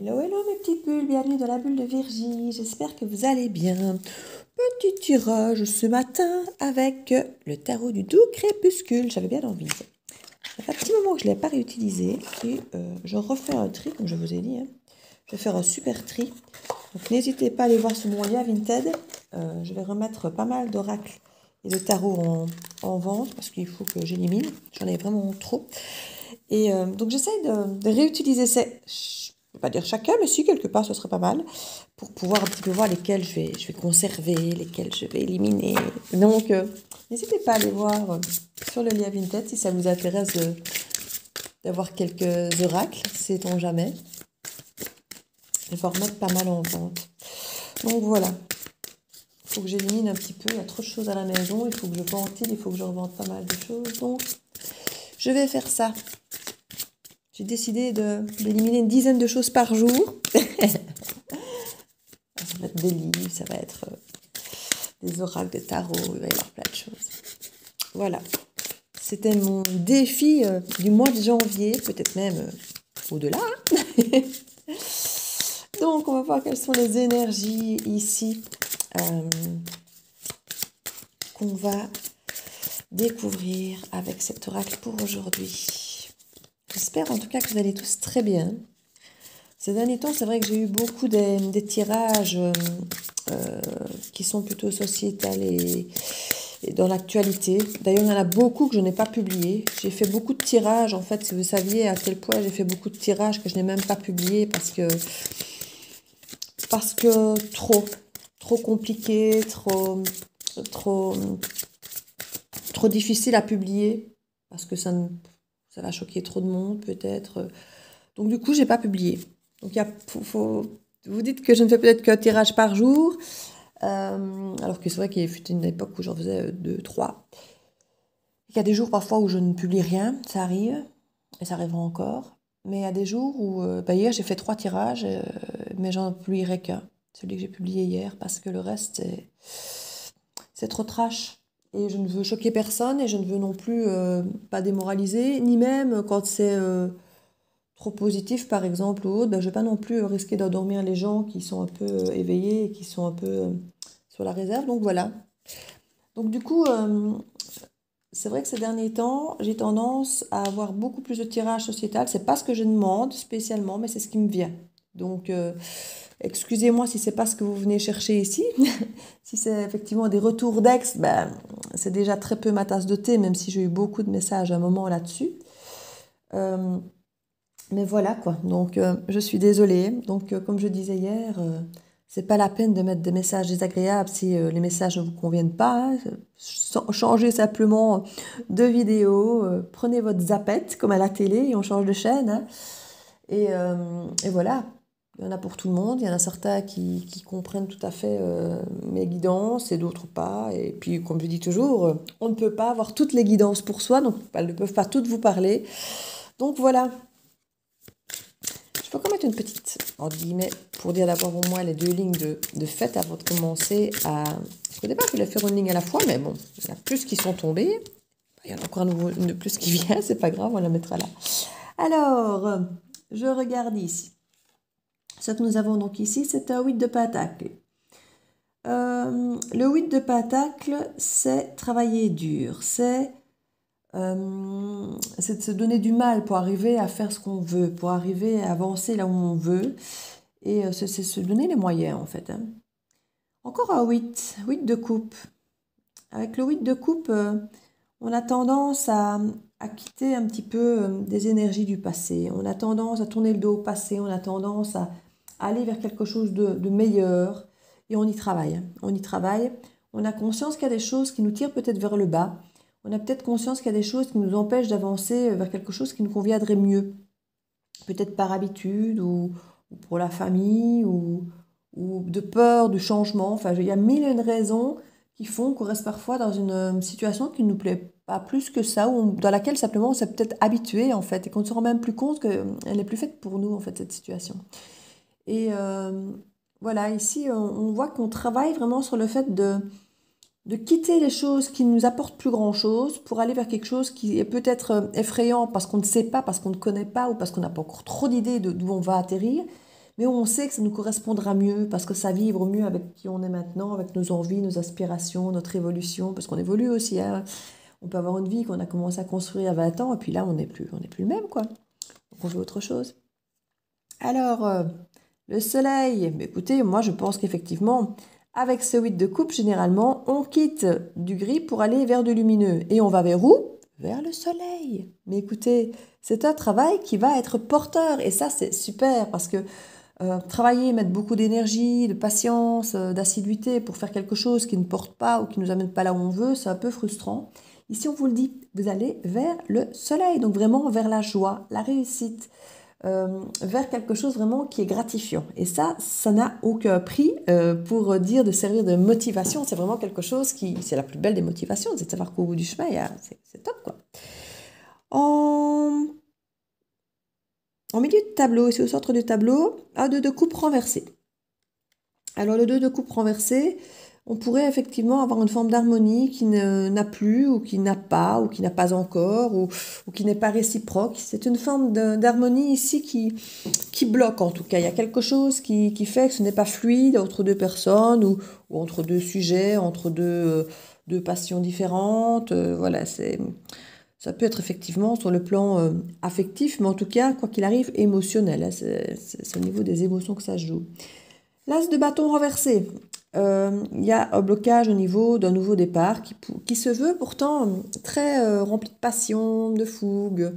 Hello, hello mes petites bulles, bienvenue dans la bulle de Virgie, j'espère que vous allez bien. Petit tirage ce matin avec le tarot du doux crépuscule, j'avais bien envie. Ça fait un petit moment que je ne l'ai pas réutilisé et je refais un tri comme je vous ai dit. Je vais faire un super tri, donc n'hésitez pas à aller voir sur mon lien Vinted. Je vais remettre pas mal d'oracles et de tarots en vente parce qu'il faut que j'élimine, j'en ai vraiment trop. Et donc j'essaye de réutiliser ces, je ne vais pas dire chacun, mais si quelque part ce serait pas mal, pour pouvoir un petit peu voir lesquels je vais conserver, lesquels je vais éliminer. Donc n'hésitez pas à aller voir sur le lien Vinted si ça vous intéresse d'avoir quelques oracles, sait-on jamais. Je vais en remettre pas mal en vente. Donc voilà, il faut que j'élimine un petit peu, il y a trop de choses à la maison, il faut que je ventile, il faut que je revende pas mal de choses, donc je vais faire ça. J'ai décidé d'éliminer une dizaine de choses par jour. Ça va être des livres, ça va être des oracles, des tarots, il va y avoir plein de choses. Voilà. C'était mon défi du mois de janvier, peut-être même au-delà. Donc, on va voir quelles sont les énergies ici qu'on va découvrir avec cet oracle pour aujourd'hui. J'espère en tout cas que vous allez tous très bien. Ces derniers temps, c'est vrai que j'ai eu beaucoup des tirages qui sont plutôt sociétals et dans l'actualité. D'ailleurs, il y en a beaucoup que je n'ai pas publiés. J'ai fait beaucoup de tirages, en fait, si vous saviez à quel point j'ai fait beaucoup de tirages que je n'ai même pas publiés parce que trop compliqué, trop difficile à publier parce que ça va choquer trop de monde peut-être. Donc du coup, j'ai pas publié. Donc vous dites que je ne fais peut-être qu'un tirage par jour, alors que c'est vrai qu'il y a eu une époque où j'en faisais 2, 3. Il y a des jours parfois où je ne publie rien, ça arrive, et ça arrivera encore. Mais il y a des jours où, hier j'ai fait 3 tirages, mais j'en publierai qu'un, celui que j'ai publié hier, parce que le reste c'est trop trash. Et je ne veux choquer personne et je ne veux non plus pas démoraliser, ni même quand c'est trop positif par exemple ou autre, je ne vais pas non plus risquer d'endormir les gens qui sont un peu éveillés et qui sont un peu sur la réserve. Donc voilà. Donc du coup, c'est vrai que ces derniers temps, j'ai tendance à avoir beaucoup plus de tirages sociétal. C'est pas ce que je demande spécialement, mais c'est ce qui me vient. Donc excusez-moi si c'est pas ce que vous venez chercher ici. Si c'est effectivement des retours d'ex, c'est déjà très peu ma tasse de thé, même si j'ai eu beaucoup de messages à un moment là-dessus. Mais voilà quoi, donc je suis désolée. Donc comme je disais hier, c'est pas la peine de mettre des messages désagréables si les messages ne vous conviennent pas. Changez simplement de vidéo, prenez votre zappette comme à la télé et on change de chaîne. Hein. Et voilà, il y en a pour tout le monde. Il y en a certains qui comprennent tout à fait mes guidances et d'autres pas. Et puis comme je dis toujours, on ne peut pas avoir toutes les guidances pour soi, donc elles ne peuvent pas toutes vous parler. Donc voilà. Je peux encore mettre une petite, entre guillemets, pour dire d'avoir au moins les 2 lignes de fait avant de commencer à... Parce qu'au départ, je voulais faire une ligne à la fois, mais bon, il y en a plus qui sont tombés. Il y en a encore une de plus qui vient, c'est pas grave, on la mettra là. Alors, je regarde ici. Ce que nous avons donc ici, c'est un 8 de pentacle. Le 8 de pentacle, c'est travailler dur, c'est de se donner du mal pour arriver à faire ce qu'on veut, pour arriver à avancer là où on veut. Et c'est se donner les moyens, en fait. Hein. Encore un 8 de coupe. Avec le 8 de coupe, on a tendance à quitter un petit peu des énergies du passé. On a tendance à tourner le dos au passé. On a tendance à aller vers quelque chose de meilleur. Et on y travaille. Hein. On y travaille. On a conscience qu'il y a des choses qui nous tirent peut-être vers le bas. On a peut-être conscience qu'il y a des choses qui nous empêchent d'avancer vers quelque chose qui nous conviendrait mieux. Peut-être par habitude ou pour la famille ou de peur du changement. Enfin, il y a mille et une raisons qui font qu'on reste parfois dans une situation qui ne nous plaît pas plus que ça, ou dans laquelle simplement on s'est peut-être habitué en fait et qu'on ne se rend même plus compte qu'elle n'est plus faite pour nous en fait cette situation. Et voilà, ici on voit qu'on travaille vraiment sur le fait de quitter les choses qui ne nous apportent plus grand-chose pour aller vers quelque chose qui est peut-être effrayant parce qu'on ne sait pas, parce qu'on ne connaît pas ou parce qu'on n'a pas encore trop d'idées d'où on va atterrir, mais où on sait que ça nous correspondra mieux, parce que ça vibre mieux avec qui on est maintenant, avec nos envies, nos aspirations, notre évolution, parce qu'on évolue aussi, hein. On peut avoir une vie qu'on a commencé à construire à 20 ans, et puis là, on n'est plus le même, quoi. Donc on veut autre chose. Alors, le soleil, mais écoutez, moi je pense qu'effectivement, avec ce 8 de coupe, généralement, on quitte du gris pour aller vers du lumineux. Et on va vers où? Vers le soleil. Mais écoutez, c'est un travail qui va être porteur. Et ça, c'est super parce que travailler, mettre beaucoup d'énergie, de patience, d'assiduité pour faire quelque chose qui ne porte pas ou qui ne nous amène pas là où on veut, c'est un peu frustrant. Ici, on vous le dit, vous allez vers le soleil, donc vraiment vers la joie, la réussite, vers quelque chose vraiment qui est gratifiant. Et ça n'a aucun prix pour dire de servir de motivation. C'est vraiment quelque chose c'est la plus belle des motivations, c'est de savoir qu'au bout du chemin, c'est top, quoi. En milieu de tableau, ici au centre du tableau, un 2 de coupe renversé. Alors le 2 de coupe renversé, on pourrait effectivement avoir une forme d'harmonie qui n'a plus, ou qui n'a pas, ou qui n'a pas encore, ou qui n'est pas réciproque. C'est une forme d'harmonie ici qui bloque en tout cas. Il y a quelque chose qui fait que ce n'est pas fluide entre deux personnes, ou entre deux sujets, entre deux passions différentes. Voilà, ça peut être effectivement sur le plan affectif, mais en tout cas, quoi qu'il arrive, émotionnel, hein. C'est au niveau des émotions que ça se joue. L'as de bâton renversé. Il y a un blocage au niveau d'un nouveau départ qui se veut pourtant très rempli de passion, de fougue,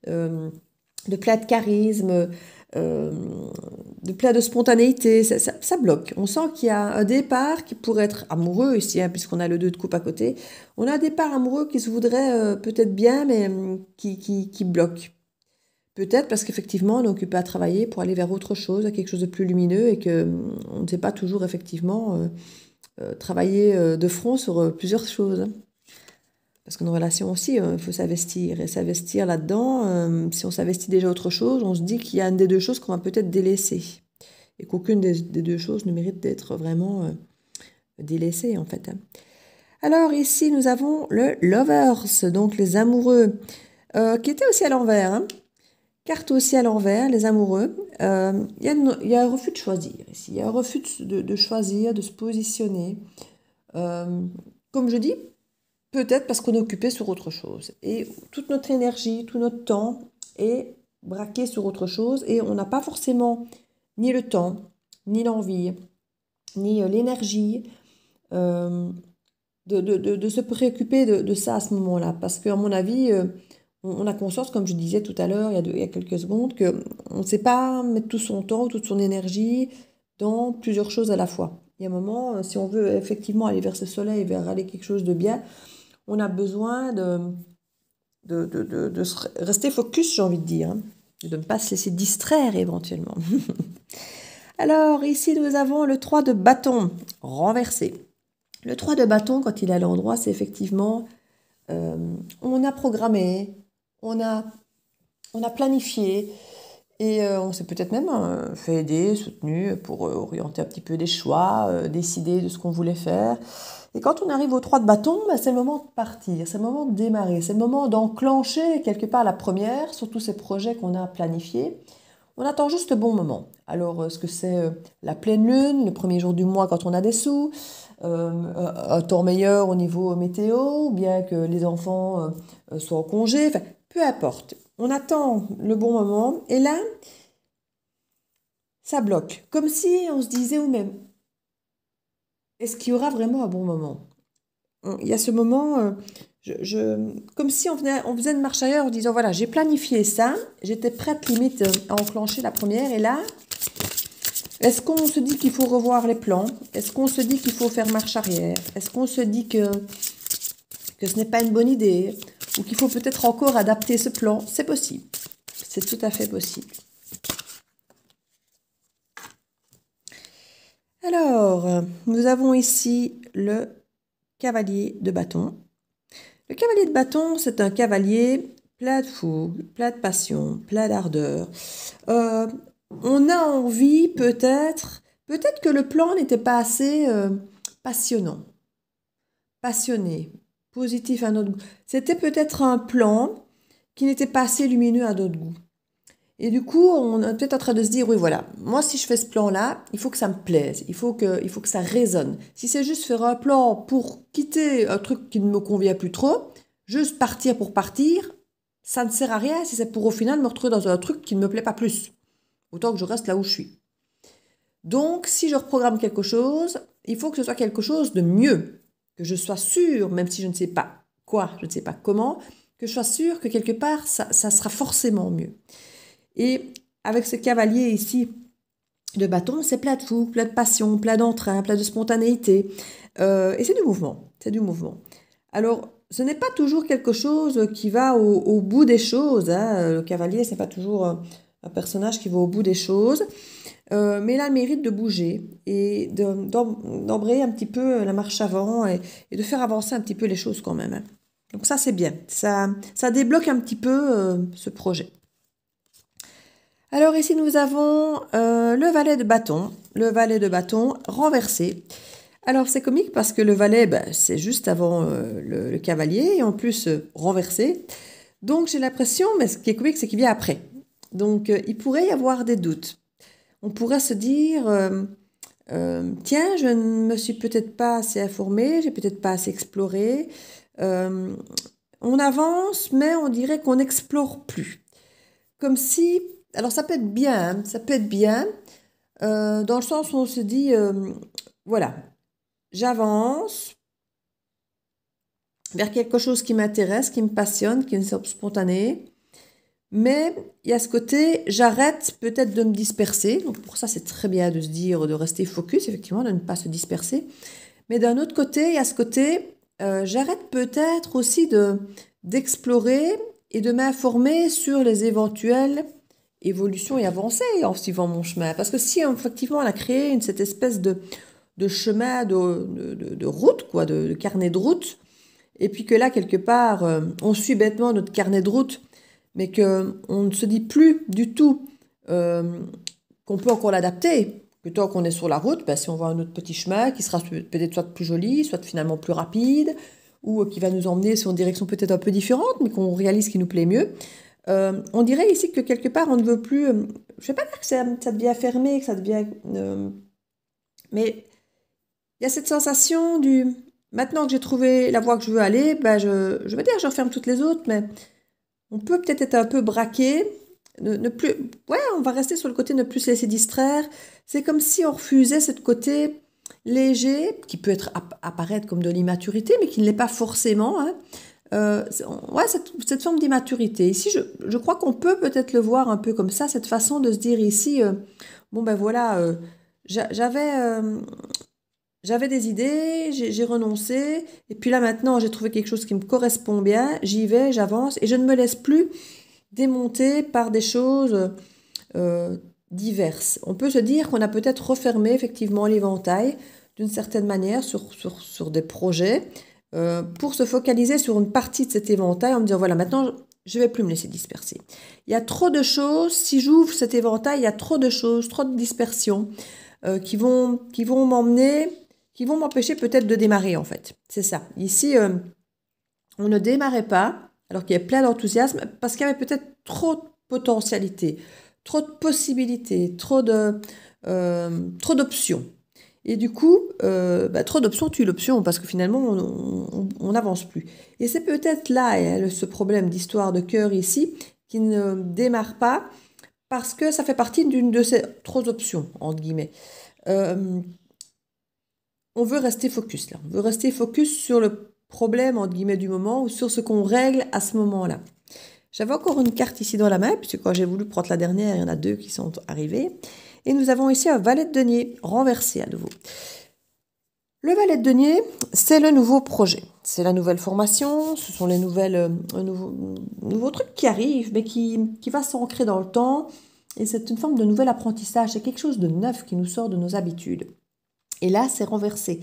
de plein de charisme, de plein de spontanéité. Ça bloque. On sent qu'il y a un départ qui pourrait être amoureux ici, hein, puisqu'on a le 2 de coupe à côté. On a un départ amoureux qui se voudrait peut-être bien, mais qui bloque. Peut-être parce qu'effectivement, on est occupé à travailler pour aller vers autre chose, à quelque chose de plus lumineux, et qu'on ne sait pas toujours effectivement travailler de front sur plusieurs choses, hein. Parce qu'en relation aussi, il faut s'investir. Et s'investir là-dedans, si on s'investit déjà autre chose, on se dit qu'il y a une des deux choses qu'on va peut-être délaisser. Et qu'aucune des deux choses ne mérite d'être vraiment délaissée, en fait, hein. Alors ici, nous avons le Lovers, donc les amoureux, qui était aussi à l'envers, hein. Carte aussi à l'envers, les amoureux. Il y a un refus de choisir ici. Il y a un refus de choisir, de se positionner. Comme je dis, peut-être parce qu'on est occupé sur autre chose. Et toute notre énergie, tout notre temps est braqué sur autre chose. Et on n'a pas forcément ni le temps, ni l'envie, ni l'énergie de se préoccuper de ça à ce moment-là. Parce qu'à mon avis, on a conscience, comme je disais tout à l'heure, il y a quelques secondes, qu'on ne sait pas mettre tout son temps, toute son énergie dans plusieurs choses à la fois. Il y a un moment, si on veut effectivement aller vers ce soleil, vers aller quelque chose de bien, on a besoin de rester focus, j'ai envie de dire, hein, de ne pas se laisser distraire éventuellement. Alors, ici, nous avons le 3 de bâton renversé. Le 3 de bâton, quand il est à l'endroit, c'est effectivement, on a programmé, on a planifié, et on s'est peut-être même fait aider, soutenu pour orienter un petit peu des choix, décider de ce qu'on voulait faire. Et quand on arrive au 3 de bâton, bah, c'est le moment de partir, c'est le moment de démarrer, c'est le moment d'enclencher quelque part la première sur tous ces projets qu'on a planifiés. On attend juste le bon moment. Alors, est-ce que c'est la pleine lune, le premier jour du mois quand on a des sous, un temps meilleur au niveau météo, ou bien que les enfants soient en congé, enfin, peu importe. On attend le bon moment, et là, ça bloque. Comme si on se disait nous-mêmes, est-ce qu'il y aura vraiment un bon moment? Il y a ce moment, comme si on faisait une marche arrière en disant, voilà, j'ai planifié ça, j'étais prête limite à enclencher la première, et là, est-ce qu'on se dit qu'il faut revoir les plans? Est-ce qu'on se dit qu'il faut faire marche arrière? Est-ce qu'on se dit que ce n'est pas une bonne idée? Ou qu'il faut peut-être encore adapter ce plan? C'est possible. C'est tout à fait possible. Alors, nous avons ici le cavalier de bâton. Le cavalier de bâton, c'est un cavalier plein de fougue, plein de passion, plein d'ardeur. On a envie peut-être que le plan n'était pas assez passionnant, passionné, positif à notre goût. C'était peut-être un plan qui n'était pas assez lumineux à notre goût. Et du coup, on est peut-être en train de se dire, oui, voilà, moi, si je fais ce plan-là, il faut que ça me plaise, il faut que ça résonne. Si c'est juste faire un plan pour quitter un truc qui ne me convient plus trop, juste partir pour partir, ça ne sert à rien si c'est pour au final me retrouver dans un truc qui ne me plaît pas plus. Autant que je reste là où je suis. Donc, si je reprogramme quelque chose, il faut que ce soit quelque chose de mieux, que je sois sûre, même si je ne sais pas quoi, je ne sais pas comment, que je sois sûre que quelque part, ça sera forcément mieux. Et avec ce cavalier ici de bâton, c'est plein de fougue, plein de passion, plein d'entrain, plein de spontanéité. Et c'est du mouvement, c'est du mouvement. Alors, ce n'est pas toujours quelque chose qui va au bout des choses, hein. Le cavalier, c'est pas toujours un personnage qui va au bout des choses. Mais il a le mérite de bouger et d'embrayer un petit peu la marche avant et de faire avancer un petit peu les choses quand même, hein. Donc ça, c'est bien. Ça débloque un petit peu ce projet. Alors ici, nous avons le valet de bâton. Le valet de bâton renversé. Alors c'est comique parce que le valet, c'est juste avant le cavalier et en plus renversé. Donc j'ai l'impression, mais ce qui est comique, c'est qu'il vient après. Donc il pourrait y avoir des doutes. On pourrait se dire, tiens, je ne me suis peut-être pas assez informée, j'ai peut-être pas assez exploré. On avance, mais on dirait qu'on n'explore plus. Comme si, alors ça peut être bien, hein, ça peut être bien, dans le sens où on se dit, voilà, j'avance vers quelque chose qui m'intéresse, qui me passionne, qui est spontané. Mais il y a ce côté, j'arrête peut-être de me disperser. Donc pour ça, c'est très bien de se dire, de rester focus, effectivement, de ne pas se disperser. Mais d'un autre côté, il y a ce côté, j'arrête peut-être aussi d'explorer et de m'informer sur les éventuelles évolutions et avancées en suivant mon chemin. Parce que si effectivement on a créé cette espèce de chemin, de route, quoi, de carnet de route, et puis que là, quelque part, on suit bêtement notre carnet de route, mais qu'on ne se dit plus du tout qu'on peut encore l'adapter. Que tant qu'on est sur la route, si on voit un autre petit chemin qui sera peut-être soit plus joli, soit finalement plus rapide, ou qui va nous emmener sur une direction peut-être un peu différente, mais qu'on réalise qui nous plaît mieux. On dirait ici que quelque part, on ne veut plus... je ne vais pas dire que ça devient fermé, que ça devient... mais il y a cette sensation du... Maintenant que j'ai trouvé la voie que je veux aller, je veux dire, je referme toutes les autres, mais on peut peut-être être un peu braqué, ne plus... Ouais, on va rester sur le côté ne plus se laisser distraire. C'est comme si on refusait ce côté léger, qui peut apparaître comme de l'immaturité, mais qui ne l'est pas forcément, hein. Ouais, cette forme d'immaturité. Ici, je crois qu'on peut peut-être le voir un peu comme ça, cette façon de se dire ici, bon ben voilà, j'avais des idées, j'ai renoncé, et puis là maintenant j'ai trouvé quelque chose qui me correspond bien, j'y vais, j'avance, et je ne me laisse plus démonter par des choses diverses. On peut se dire qu'on a peut-être refermé effectivement l'éventail d'une certaine manière sur des projets pour se focaliser sur une partie de cet éventail en me disant voilà, maintenant je ne vais plus me laisser disperser. Il y a trop de choses, si j'ouvre cet éventail, il y a trop de choses, trop de dispersion qui vont m'emmener, qui vont m'empêcher peut-être de démarrer en fait. C'est ça. Ici, on ne démarrait pas alors qu'il y avait plein d'enthousiasme parce qu'il y avait peut-être trop de potentialité, trop de possibilités, trop d'options. Et du coup, trop d'options tue l'option parce que finalement, on n'avance plus. Et c'est peut-être là ce problème d'histoire de cœur ici qui ne démarre pas parce que ça fait partie d'une de ces trop d'options, entre guillemets. On veut rester focus là. On veut rester focus sur le problème, entre guillemets, du moment ou sur ce qu'on règle à ce moment-là. J'avais encore une carte ici dans la main, puisque quand j'ai voulu prendre la dernière, il y en a deux qui sont arrivés. Et nous avons ici un valet de denier renversé à nouveau. Le valet de denier, c'est le nouveau projet. C'est la nouvelle formation, ce sont les nouveaux trucs qui arrivent, mais qui va s'ancrer dans le temps. Et c'est une forme de nouvel apprentissage, c'est quelque chose de neuf qui nous sort de nos habitudes. Et là, c'est renversé.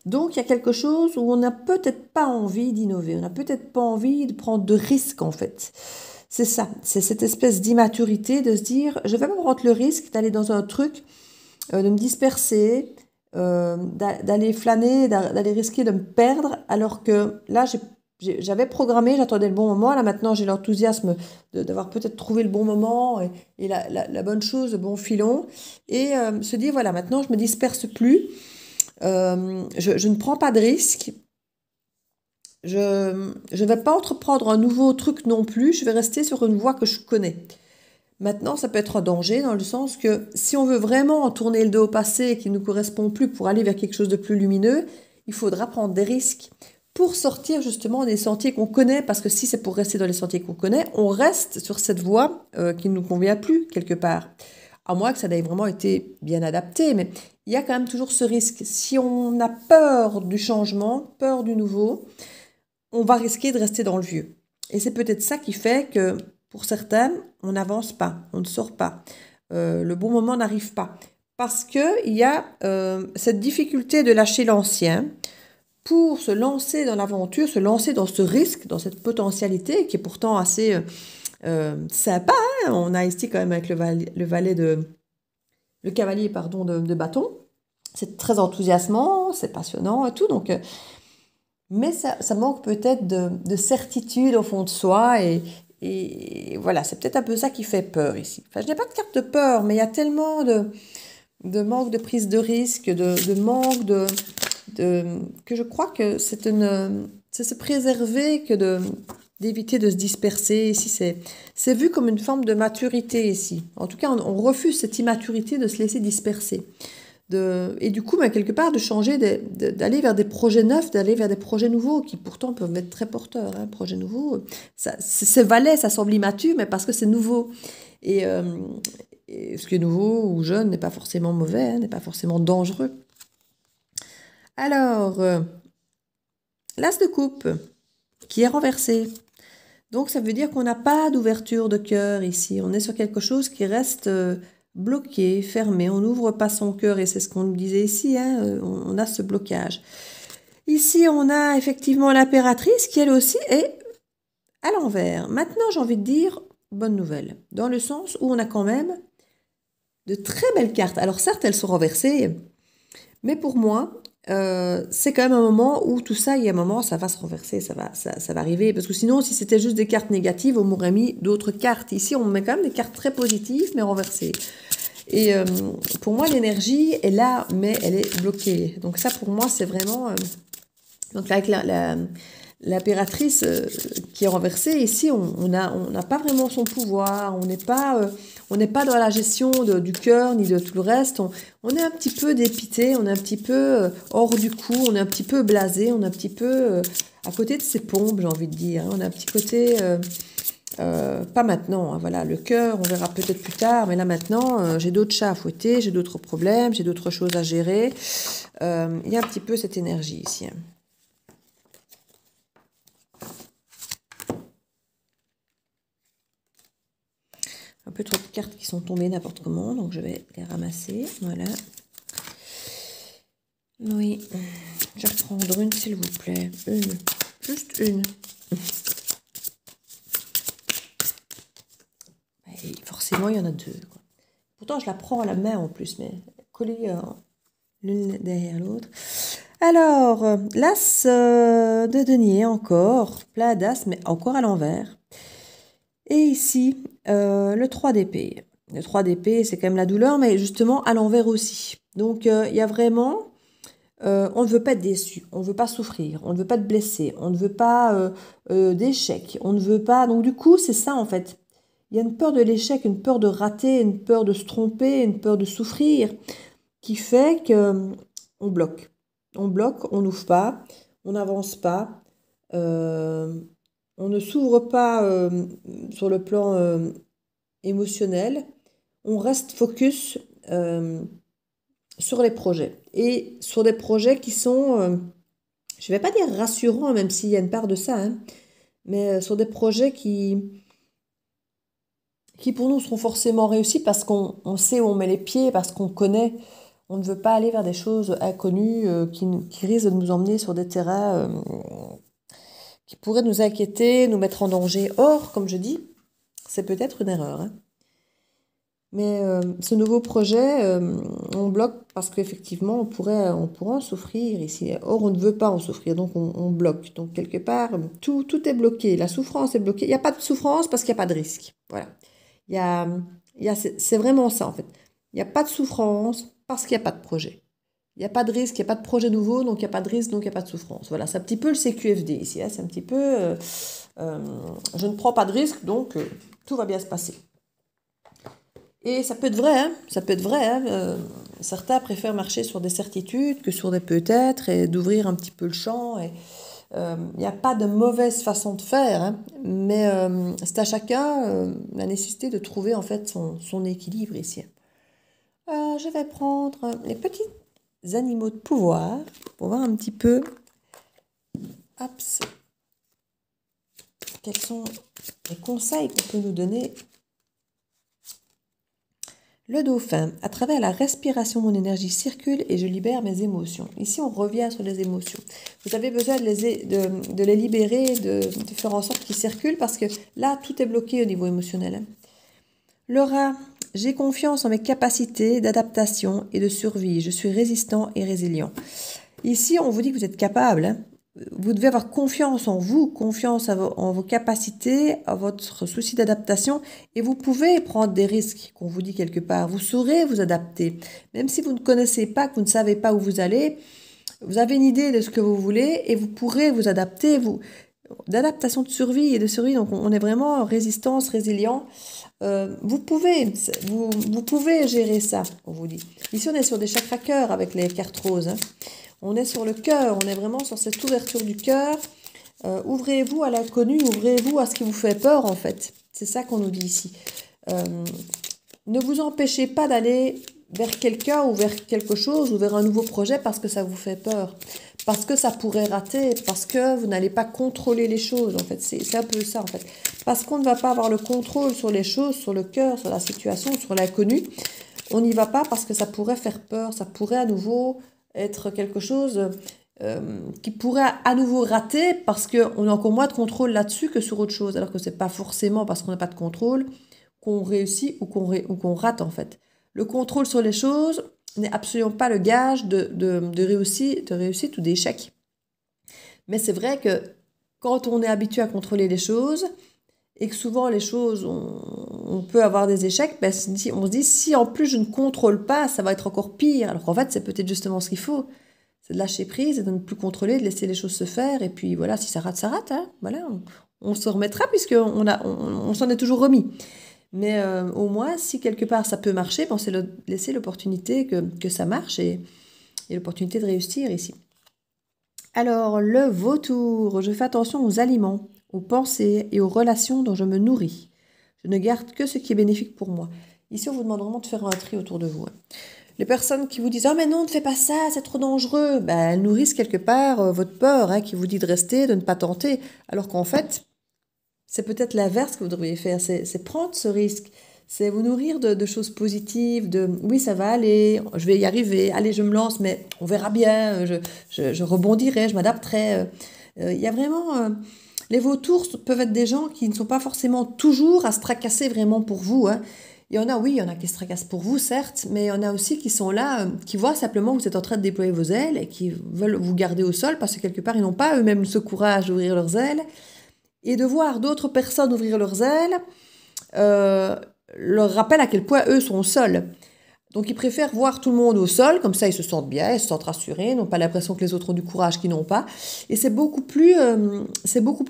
Donc, il y a quelque chose où on n'a peut-être pas envie d'innover, on n'a peut-être pas envie de prendre de risques, en fait. C'est ça, c'est cette espèce d'immaturité de se dire, je ne vais pas prendre le risque d'aller dans un truc, de me disperser, d'aller flâner, d'aller risquer de me perdre, alors que là, j'ai j'avais programmé, j'attendais le bon moment. Là, maintenant, j'ai l'enthousiasme d'avoir peut-être trouvé le bon moment et la bonne chose, le bon filon. Et se dire, voilà, maintenant, je me disperse plus. Je ne prends pas de risques. Je ne vais pas entreprendre un nouveau truc non plus. Je vais rester sur une voie que je connais. Maintenant, ça peut être un danger dans le sens que si on veut vraiment tourner le dos au passé qui ne nous correspond plus pour aller vers quelque chose de plus lumineux, il faudra prendre des risques pour sortir justement des sentiers qu'on connaît, parce que si c'est pour rester dans les sentiers qu'on connaît, on reste sur cette voie qui ne nous convient plus quelque part. À moins que ça n'ait vraiment été bien adapté, mais il y a quand même toujours ce risque. Si on a peur du changement, peur du nouveau, on va risquer de rester dans le vieux. Et c'est peut-être ça qui fait que pour certaines, on n'avance pas, on ne sort pas. Le bon moment n'arrive pas. Parce qu'il y a cette difficulté de lâcher l'ancien pour se lancer dans l'aventure, se lancer dans ce risque, dans cette potentialité qui est pourtant assez sympa. Hein. On a ici quand même avec le cavalier pardon, de bâton. C'est très enthousiasmant, c'est passionnant et tout. Donc, mais ça manque peut-être de certitude au fond de soi et voilà, c'est peut-être un peu ça qui fait peur ici. Enfin, je n'ai pas de carte de peur, mais il y a tellement de manque de prise de risque, de manque que je crois que c'est se préserver que d'éviter de se disperser. Ici, c'est vu comme une forme de maturité ici. En tout cas, on refuse cette immaturité de se laisser disperser. Et du coup, quelque part, de changer, d'aller vers des projets neufs, d'aller vers des projets nouveaux, qui pourtant peuvent être très porteurs. Hein, projets nouveaux, c'est valet, ça semble immature, mais parce que c'est nouveau. Et ce qui est nouveau ou jeune n'est pas forcément mauvais, hein, n'est pas forcément dangereux. Alors, l'as de coupe, qui est renversé. Donc, ça veut dire qu'on n'a pas d'ouverture de cœur ici. On est sur quelque chose qui reste bloqué, fermé. On n'ouvre pas son cœur et c'est ce qu'on nous disait ici. Hein, on a ce blocage. Ici, on a effectivement l'impératrice qui, elle aussi, est à l'envers. Maintenant, j'ai envie de dire bonne nouvelle. Dans le sens où on a quand même de très belles cartes. Alors, certes, elles sont renversées. Mais pour moi, c'est quand même un moment où tout ça, il y a un moment, ça va se renverser, ça va arriver. Parce que sinon, si c'était juste des cartes négatives, on m'aurait mis d'autres cartes. Ici, on met quand même des cartes très positives, mais renversées. Et pour moi, l'énergie est là, mais elle est bloquée. Donc ça, pour moi, c'est vraiment... donc avec l'impératrice qui est renversée, ici, on n'a pas vraiment son pouvoir, on n'est pas dans la gestion du cœur ni de tout le reste, on est un petit peu dépité, on est un petit peu hors du coup, on est un petit peu blasé, on est un petit peu à côté de ses pompes, j'ai envie de dire, hein. On a un petit côté, pas maintenant, hein, voilà, le cœur, on verra peut-être plus tard, mais là maintenant, j'ai d'autres chats à fouetter, j'ai d'autres problèmes, j'ai d'autres choses à gérer, il y a un petit peu cette énergie ici, hein. Un peu trop de cartes qui sont tombées n'importe comment, donc je vais les ramasser, voilà. Oui, je vais reprendre une s'il vous plaît, juste une. Et forcément, il y en a deux, quoi. Pourtant, je la prends à la main en plus, mais collée l'une derrière l'autre. Alors, l'as de denier encore, plat d'as, mais encore à l'envers. Et ici, le 3 d'épée. Le 3 d'épée, c'est quand même la douleur, mais justement à l'envers aussi. Donc, il y a vraiment... on ne veut pas être déçu, on ne veut pas souffrir, on ne veut pas être blessé, on ne veut pas d'échec, on ne veut pas... Donc, du coup, c'est ça, en fait. Il y a une peur de l'échec, une peur de rater, une peur de se tromper, une peur de souffrir, qui fait que on bloque. On bloque, on n'ouvre pas, on n'avance pas, on ne s'ouvre pas sur le plan émotionnel, on reste focus sur les projets. Et sur des projets qui sont, je ne vais pas dire rassurants, même s'il y a une part de ça, hein, mais sur des projets qui pour nous seront forcément réussis parce qu'on sait où on met les pieds, parce qu'on connaît. On ne veut pas aller vers des choses inconnues qui risquent de nous emmener sur des terrains qui pourraient nous inquiéter, nous mettre en danger. Or, comme je dis, c'est peut-être une erreur, hein. Mais ce nouveau projet, on bloque parce qu'effectivement, on pourrait en souffrir ici. Or, on ne veut pas en souffrir, donc on bloque. Donc, quelque part, tout est bloqué. La souffrance est bloquée. Il n'y a pas de souffrance parce qu'il n'y a pas de risque. Voilà. Il y a, c'est vraiment ça, en fait. Il n'y a pas de souffrance parce qu'il n'y a pas de projet. Il n'y a pas de risque, il n'y a pas de projet nouveau, donc il n'y a pas de risque, donc il n'y a pas de souffrance. Voilà, c'est un petit peu le CQFD ici. Hein. C'est un petit peu, je ne prends pas de risque, donc tout va bien se passer. Et ça peut être vrai, hein, ça peut être vrai. Hein, certains préfèrent marcher sur des certitudes que sur des peut-être et d'ouvrir un petit peu le champ. Et il n'y a pas de mauvaise façon de faire, hein, mais c'est à chacun la nécessité de trouver en fait son équilibre ici. Je vais prendre les petits animaux de pouvoir pour voir un petit peu quels sont les conseils qu'on peut nous donner. Le dauphin, à travers la respiration, mon énergie circule et je libère mes émotions. Ici, on revient sur les émotions. Vous avez besoin de les libérer, de faire en sorte qu'ils circulent parce que là, tout est bloqué au niveau émotionnel. Hein. Le rat, j'ai confiance en mes capacités d'adaptation et de survie. Je suis résistant et résilient. Ici, on vous dit que vous êtes capable. Hein. Vous devez avoir confiance en vous, confiance en vos capacités, à votre souci d'adaptation et vous pouvez prendre des risques qu'on vous dit quelque part. Vous saurez vous adapter. Même si vous ne connaissez pas, que vous ne savez pas où vous allez, vous avez une idée de ce que vous voulez et vous pourrez vous adapter. D'adaptation de survie et de survie, donc on est vraiment en résistance, résilient. Vous pouvez gérer ça, on vous dit. Ici, on est sur des chakras cœur avec les cartes roses. Hein. On est sur le cœur, on est vraiment sur cette ouverture du cœur. Ouvrez-vous à l'inconnu, ouvrez-vous à ce qui vous fait peur, en fait. C'est ça qu'on nous dit ici. Ne vous empêchez pas d'aller vers quelqu'un ou vers quelque chose ou vers un nouveau projet parce que ça vous fait peur. Parce que ça pourrait rater, parce que vous n'allez pas contrôler les choses, en fait. C'est un peu ça, en fait. Parce qu'on ne va pas avoir le contrôle sur les choses, sur le cœur, sur la situation, sur l'inconnu. On n'y va pas parce que ça pourrait faire peur, ça pourrait à nouveau être quelque chose qui pourrait à nouveau rater parce qu'on a encore moins de contrôle là-dessus que sur autre chose. Alors que ce n'est pas forcément parce qu'on n'a pas de contrôle qu'on réussit ou qu'on rate, en fait. Le contrôle sur les choses n'est absolument pas le gage de réussite ou d'échec. Mais c'est vrai que quand on est habitué à contrôler les choses, et que souvent les choses, on peut avoir des échecs, ben, on se dit, si en plus je ne contrôle pas, ça va être encore pire. Alors qu'en fait, c'est peut-être justement ce qu'il faut. C'est de lâcher prise et de ne plus contrôler, de laisser les choses se faire. Et puis voilà, si ça rate, ça rate. Hein. Voilà, on se remettra puisqu'on s'en est toujours remis. Mais au moins, si quelque part ça peut marcher, ben, c'est laisser l'opportunité que ça marche et l'opportunité de réussir ici. Alors, le vautour, je fais attention aux aliments, aux pensées et aux relations dont je me nourris. Je ne garde que ce qui est bénéfique pour moi. Ici, on vous demande vraiment de faire un tri autour de vous. Les personnes qui vous disent « Ah mais non, ne fais pas ça, c'est trop dangereux », ben, elles nourrissent quelque part votre peur, hein, qui vous dit de rester, de ne pas tenter, alors qu'en fait, c'est peut-être l'inverse que vous devriez faire, c'est prendre ce risque, c'est vous nourrir de choses positives, de « oui, ça va aller, je vais y arriver, allez, je me lance, mais on verra bien, je rebondirai, je m'adapterai ». Il y a vraiment... les vautours peuvent être des gens qui ne sont pas forcément toujours à se tracasser vraiment pour vous. Hein. Il y en a, oui, il y en a qui se tracassent pour vous, certes, mais il y en a aussi qui sont là, qui voient simplement que vous êtes en train de déployer vos ailes et qui veulent vous garder au sol parce que quelque part, ils n'ont pas eux-mêmes ce courage d'ouvrir leurs ailes. Et de voir d'autres personnes ouvrir leurs ailes leur rappelle à quel point eux sont au sol. Donc ils préfèrent voir tout le monde au sol, comme ça ils se sentent bien, ils se sentent rassurés, n'ont pas l'impression que les autres ont du courage qu'ils n'ont pas. Et c'est beaucoup plus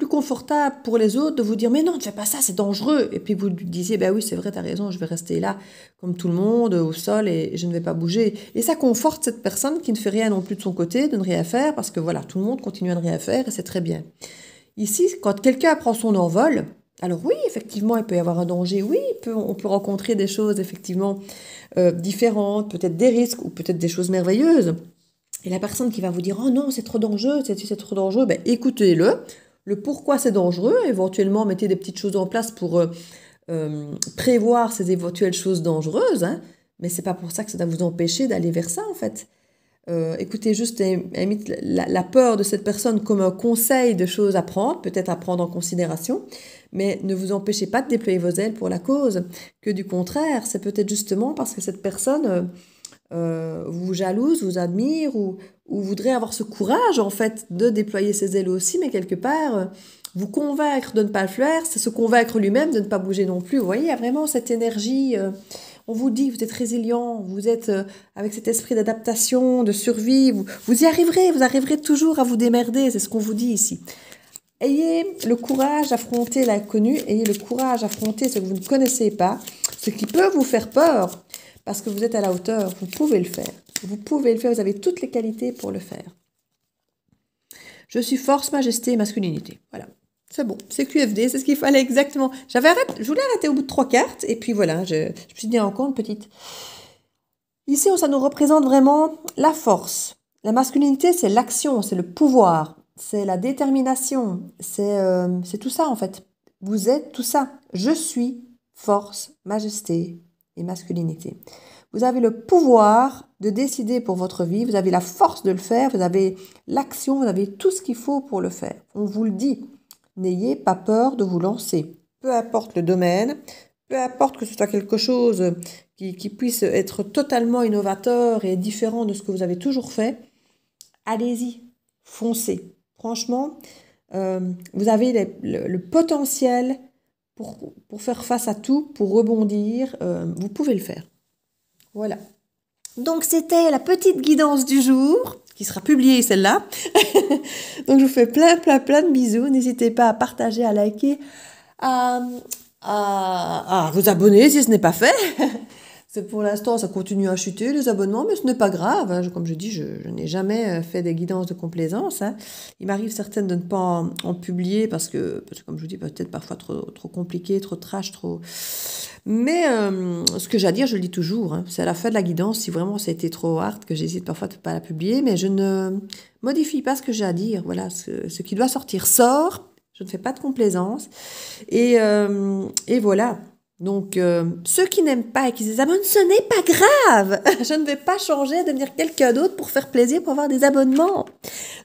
confortable pour les autres de vous dire « Mais non, ne fais pas ça, c'est dangereux !» Et puis vous disiez « Ben oui, c'est vrai, t'as raison, je vais rester là comme tout le monde, au sol, et je ne vais pas bouger. » Et ça conforte cette personne qui ne fait rien non plus de son côté, de ne rien faire, parce que voilà, tout le monde continue à ne rien faire, et c'est très bien. Ici, quand quelqu'un prend son envol, alors oui, effectivement, il peut y avoir un danger, oui, on peut rencontrer des choses, effectivement, différentes, peut-être des risques ou peut-être des choses merveilleuses. Et la personne qui va vous dire « Oh non, c'est trop dangereux, c'est trop dangereux », ben, écoutez-le, le pourquoi c'est dangereux, éventuellement mettez des petites choses en place pour prévoir ces éventuelles choses dangereuses, hein, mais c'est pas pour ça que ça doit vous empêcher d'aller vers ça, en fait. Écoutez juste la peur de cette personne comme un conseil de choses à prendre, peut-être à prendre en considération, mais ne vous empêchez pas de déployer vos ailes pour la cause, que du contraire, c'est peut-être justement parce que cette personne vous jalouse, vous admire ou voudrait avoir ce courage en fait de déployer ses ailes aussi, mais quelque part vous convaincre de ne pas le faire, c'est se convaincre lui-même de ne pas bouger non plus. Vous voyez, il y a vraiment cette énergie, on vous dit, vous êtes résilient, vous êtes avec cet esprit d'adaptation, de survie, vous y arriverez, vous arriverez toujours à vous démerder, c'est ce qu'on vous dit ici. Ayez le courage d'affronter l'inconnu, ayez le courage d'affronter ce que vous ne connaissez pas, ce qui peut vous faire peur, parce que vous êtes à la hauteur, vous pouvez le faire. Vous pouvez le faire, vous avez toutes les qualités pour le faire. Je suis force, majesté et masculinité. Voilà, c'est bon, c'est QFD, c'est ce qu'il fallait exactement. Je voulais arrêter au bout de 3 cartes, et puis voilà, je me suis dit encore une petite. Ici, ça nous représente vraiment la force. La masculinité, c'est l'action, c'est le pouvoir, c'est la détermination, c'est tout ça en fait. Vous êtes tout ça. Je suis force, majesté et masculinité. Vous avez le pouvoir de décider pour votre vie, vous avez la force de le faire, vous avez l'action, vous avez tout ce qu'il faut pour le faire. On vous le dit, n'ayez pas peur de vous lancer. Peu importe le domaine, peu importe que ce soit quelque chose qui puisse être totalement innovateur et différent de ce que vous avez toujours fait, allez-y, foncez. Franchement, vous avez le potentiel pour faire face à tout, pour rebondir, vous pouvez le faire. Voilà. Donc, c'était la petite guidance du jour, qui sera publiée celle-là. Donc, je vous fais plein de bisous. N'hésitez pas à partager, à liker, à vous abonner si ce n'est pas fait. C'est pour l'instant, ça continue à chuter les abonnements, mais ce n'est pas grave. Hein. Comme je dis, je n'ai jamais fait des guidances de complaisance. Hein. Il m'arrive certaines de ne pas en publier parce que, comme je vous dis, peut-être parfois trop compliqué, trop trash, trop... Mais ce que j'ai à dire, je le dis toujours. Hein. C'est à la fin de la guidance, si vraiment ça a été trop hard, que j'hésite parfois de ne pas la publier, mais je ne modifie pas ce que j'ai à dire. Voilà, ce qui doit sortir sort. Je ne fais pas de complaisance. Et voilà. Donc, ceux qui n'aiment pas et qui se désabonnent, ce n'est pas grave. Je ne vais pas changer, devenir quelqu'un d'autre pour faire plaisir, pour avoir des abonnements.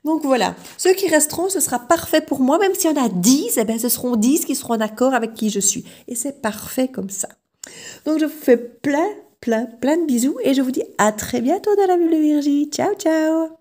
Donc, voilà. Ceux qui resteront, ce sera parfait pour moi. Même s'il y en a 10, eh bien, ce seront 10 qui seront d'accord avec qui je suis. Et c'est parfait comme ça. Donc, je vous fais plein de bisous et je vous dis à très bientôt dans la bulle de Virgie. Ciao, ciao.